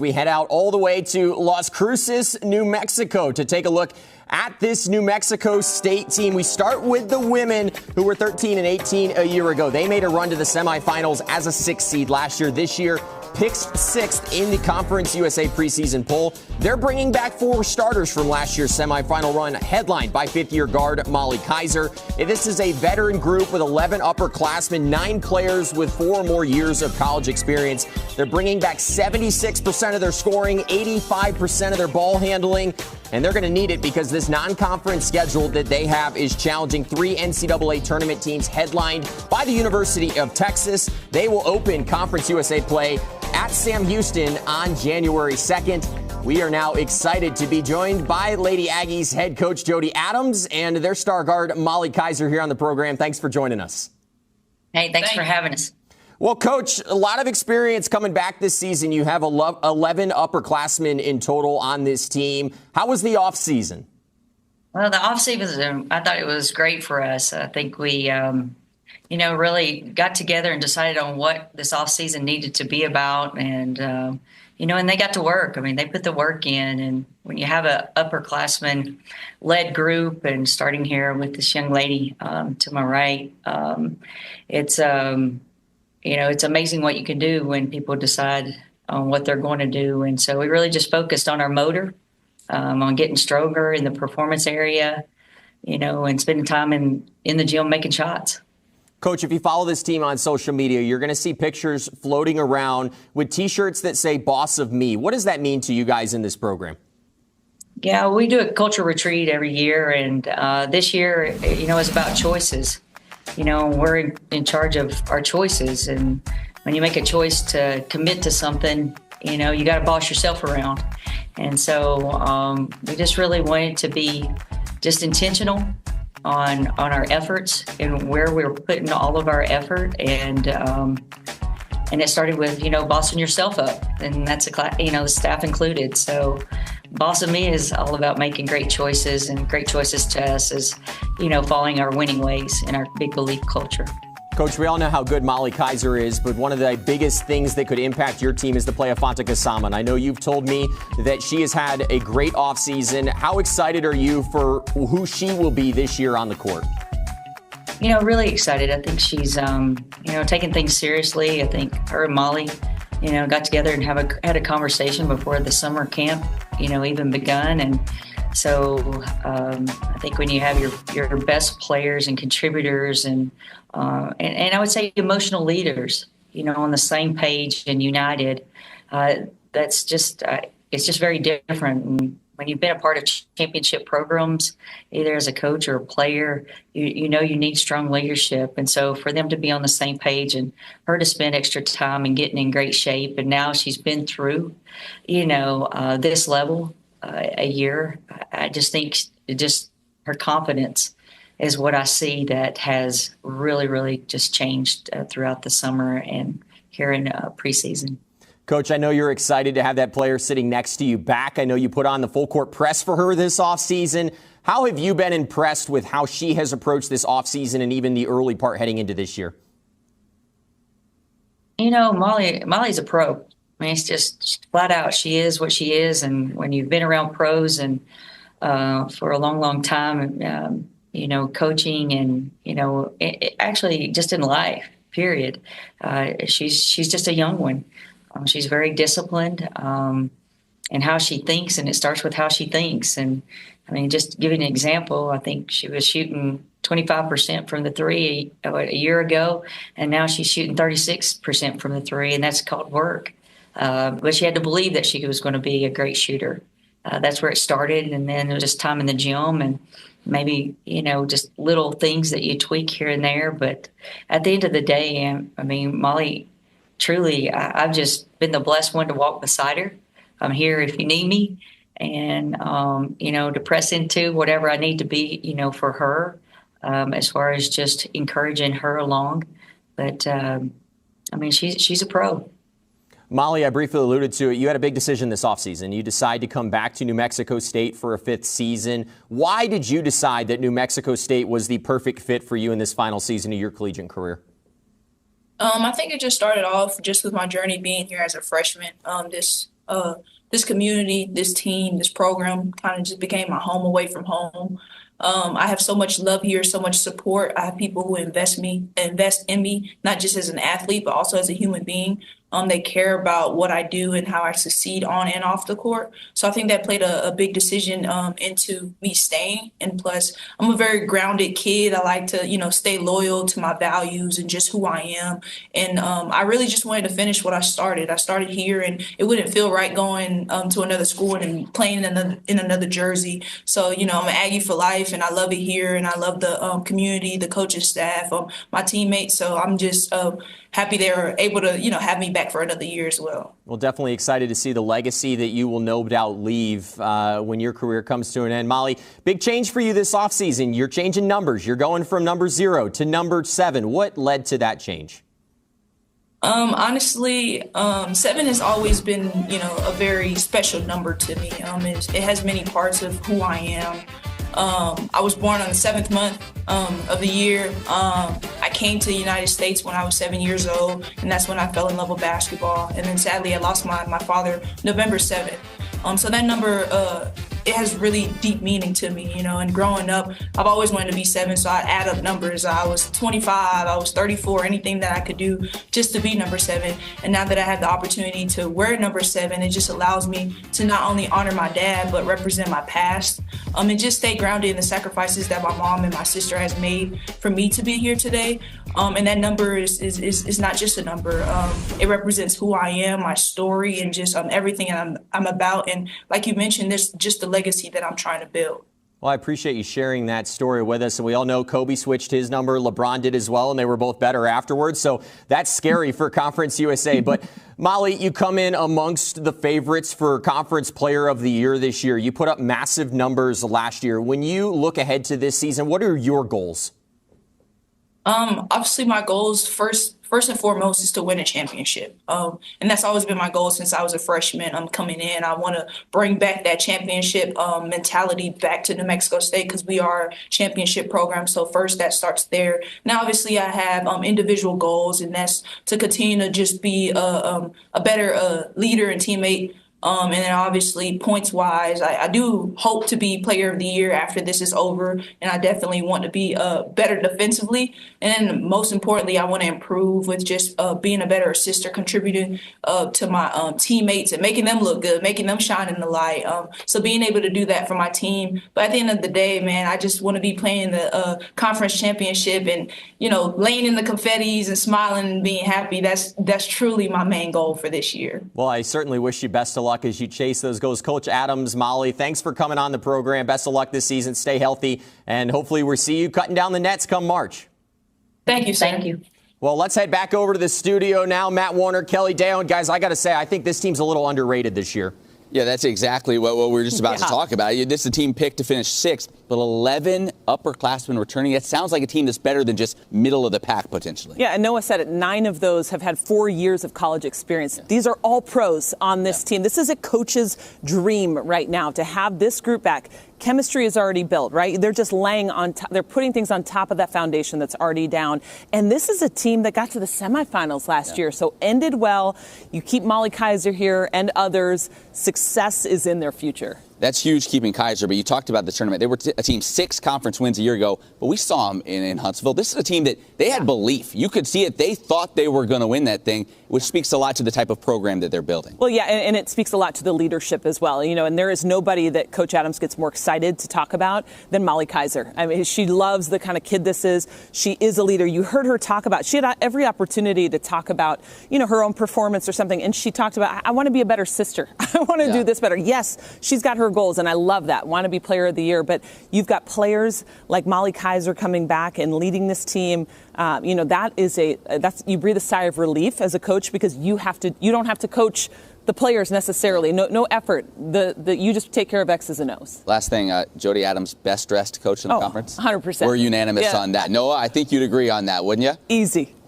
We head out all the way to Las Cruces, New Mexico to take a look at this New Mexico State team. We start with the women who were 13 and 18 a year ago. They made a run to the semifinals as a 6th seed last year. This year, picked 6th in the Conference USA preseason poll. They're bringing back 4 starters from last year's semifinal run, headlined by 5th-year guard Molly Kaiser. This is a veteran group with 11 upperclassmen, 9 players with 4 or more years of college experience. They're bringing back 76% of their scoring, 85% of their ball handling, and they're going to need it because this non-conference schedule that they have is challenging 3 NCAA tournament teams headlined by the University of Texas. They will open Conference USA play at Sam Houston on January 2nd. We are now excited to be joined by Lady Aggies head coach Jody Adams and their star guard Molly Kaiser here on the program. Thanks for joining us. Hey, thanks for having us. Well, Coach, a lot of experience coming back this season. You have 11 upperclassmen in total on this team. How was the offseason? Well, the offseason, I thought it was great for us. I think we, really got together and decided on what this offseason needed to be about. And, and they got to work. I mean, they put the work in. And when you have an upperclassman-led group, and starting here with this young lady to my right, it's amazing what you can do when people decide on what they're going to do. And so we really just focused on our motor, on getting stronger in the performance area, and spending time in the gym making shots. Coach, if you follow this team on social media, you're going to see pictures floating around with T-shirts that say "Boss of Me." What does that mean to you guys in this program? Yeah, we do a culture retreat every year, and this year, is about choices. We're in charge of our choices, and when you make a choice to commit to something, you got to boss yourself around. And so we just really wanted to be just intentional on our efforts and where we're putting all of our effort. And it started with, bossing yourself up, and that's the staff included. So Boss of Me is all about making great choices, and great choices to us is, following our winning ways and our big belief culture. Coach, we all know how good Molly Kaiser is, but one of the biggest things that could impact your team is the play of Fonta Kasama. And I know you've told me that she has had a great offseason. How excited are you for who she will be this year on the court? Really excited. I think she's, taking things seriously. I think her and Molly, got together and had a conversation before the summer camp, even begun. And so I think when you have your best players and contributors and I would say emotional leaders, on the same page and united, that's just it's just very different. And when you've been a part of championship programs, either as a coach or a player, you need strong leadership. And so for them to be on the same page and her to spend extra time and getting in great shape, and now she's been through, this level a year, I just think her confidence is what I see that has really, really just changed throughout the summer and here in preseason. Coach, I know you're excited to have that player sitting next to you back. I know you put on the full court press for her this offseason. How have you been impressed with how she has approached this offseason and even the early part heading into this year? Molly's a pro. I mean, it's just flat out. She is what she is. And when you've been around pros and for a long, long time, coaching and, actually just in life, period, she's just a young one. She's very disciplined in how she thinks, and it starts with how she thinks. And, just giving an example, I think she was shooting 25% from the three a year ago, and now she's shooting 36% from the three, and that's called work. But she had to believe that she was going to be a great shooter. That's where it started, and then it was just time in the gym and maybe, just little things that you tweak here and there. But at the end of the day, Molly, truly, I've just been the blessed one to walk beside her. I'm here if you need me, and, to press into whatever I need to be, for her, as far as just encouraging her along. But, she's a pro. Molly, I briefly alluded to it. You had a big decision this offseason. You decided to come back to New Mexico State for a 5th season. Why did you decide that New Mexico State was the perfect fit for you in this final season of your collegiate career? I think it just started off just with my journey being here as a freshman. This this community, this team, this program kind of just became my home away from home. I have so much love here, so much support. I have people who invest in me, not just as an athlete, but also as a human being. They care about what I do and how I succeed on and off the court. So I think that played a big decision into me staying. And plus, I'm a very grounded kid. I like to, stay loyal to my values and just who I am. And I really just wanted to finish what I started. I started here, and it wouldn't feel right going to another school and playing in another jersey. So, I'm an Aggie for life, and I love it here, and I love the community, the coaching staff, my teammates. So I'm just happy they were able to, have me back for another year as well. Well, definitely excited to see the legacy that you will no doubt leave when your career comes to an end. Molly, big change for you this offseason. You're changing numbers. You're going from number 0 to number 7. What led to that change? Honestly, 7 has always been, a very special number to me. It has many parts of who I am. I was born on the 7th month of the year. I came to the United States when I was 7 years old, and that's when I fell in love with basketball. And then sadly, I lost my father November 7th. So that number, it has really deep meaning to me, and growing up, I've always wanted to be 7, so I add up numbers. I was 25, I was 34, anything that I could do just to be number 7. And now that I have the opportunity to wear number 7, it just allows me to not only honor my dad, but represent my past, and just stay grounded in the sacrifices that my mom and my sister has made for me to be here today. And that number is not just a number. It represents who I am, my story, and just everything I'm about. And like you mentioned, there's just the legacy that I'm trying to build. Well, I appreciate you sharing that story with us. And we all know Kobe switched his number. LeBron did as well, and they were both better afterwards. So that's scary for Conference USA. But Molly, you come in amongst the favorites for Conference Player of the Year this year. You put up massive numbers last year. When you look ahead to this season, what are your goals? Obviously, my goals first and foremost is to win a championship. And that's always been my goal since I was a freshman. I'm coming in. I want to bring back that championship mentality back to New Mexico State because we are a championship program. So first, that starts there. Now, obviously, I have individual goals, and that's to continue to just be a better leader and teammate. And then obviously points-wise, I do hope to be Player of the Year after this is over, and I definitely want to be better defensively. And then most importantly, I want to improve with just being a better assister, contributing to my teammates and making them look good, making them shine in the light. So being able to do that for my team. But at the end of the day, man, I just want to be playing the conference championship and, laying in the confettis and smiling and being happy. That's truly my main goal for this year. Well, I certainly wish you best of luck as you chase those goals. Coach Adams, Molly, thanks for coming on the program. Best of luck this season. Stay healthy, and hopefully we'll see you cutting down the nets come March. Thank you, sir. Thank you. Well, let's head back over to the studio now. Matt Warner, Kelly Dale. And guys, I got to say, I think this team's a little underrated this year. Yeah, that's exactly what we were just about to talk about. This is a team picked to finish 6th, but 11 upperclassmen returning. That sounds like a team that's better than just middle of the pack, potentially. Yeah, and Noah said it. 9 of those have had 4 years of college experience. Yeah. These are all pros on this team. This is a coach's dream right now, to have this group back. Chemistry is already built, right? They're just laying on top. They're putting things on top of that foundation that's already down. And this is a team that got to the semifinals last year, so ended well. You keep Molly Kaiser here and others. Success is in their future. That's huge, keeping Kaiser, but you talked about the tournament. They were a team 6 conference wins a year ago, but we saw them in Huntsville. This is a team that they had belief. You could see it. They thought they were going to win that thing, which speaks a lot to the type of program that they're building. Well, yeah, and it speaks a lot to the leadership as well. And there is nobody that Coach Adams gets more excited to talk about than Molly Kaiser. I mean, she loves the kind of kid this is. She is a leader. You heard her talk about, she had every opportunity to talk about, her own performance or something, and she talked about, I want to be a better sister. I want to do this better. Yes, she's got her goals, and I love that. Want to be Player of the Year, but you've got players like Molly Kaiser coming back and leading this team. That's you breathe a sigh of relief as a coach, because you don't have to coach the players necessarily. No effort. You just take care of X's and O's. Last thing, Jody Adams, best dressed coach in the conference? 100%. We're unanimous on that. Noah, I think you'd agree on that, wouldn't you? Easy.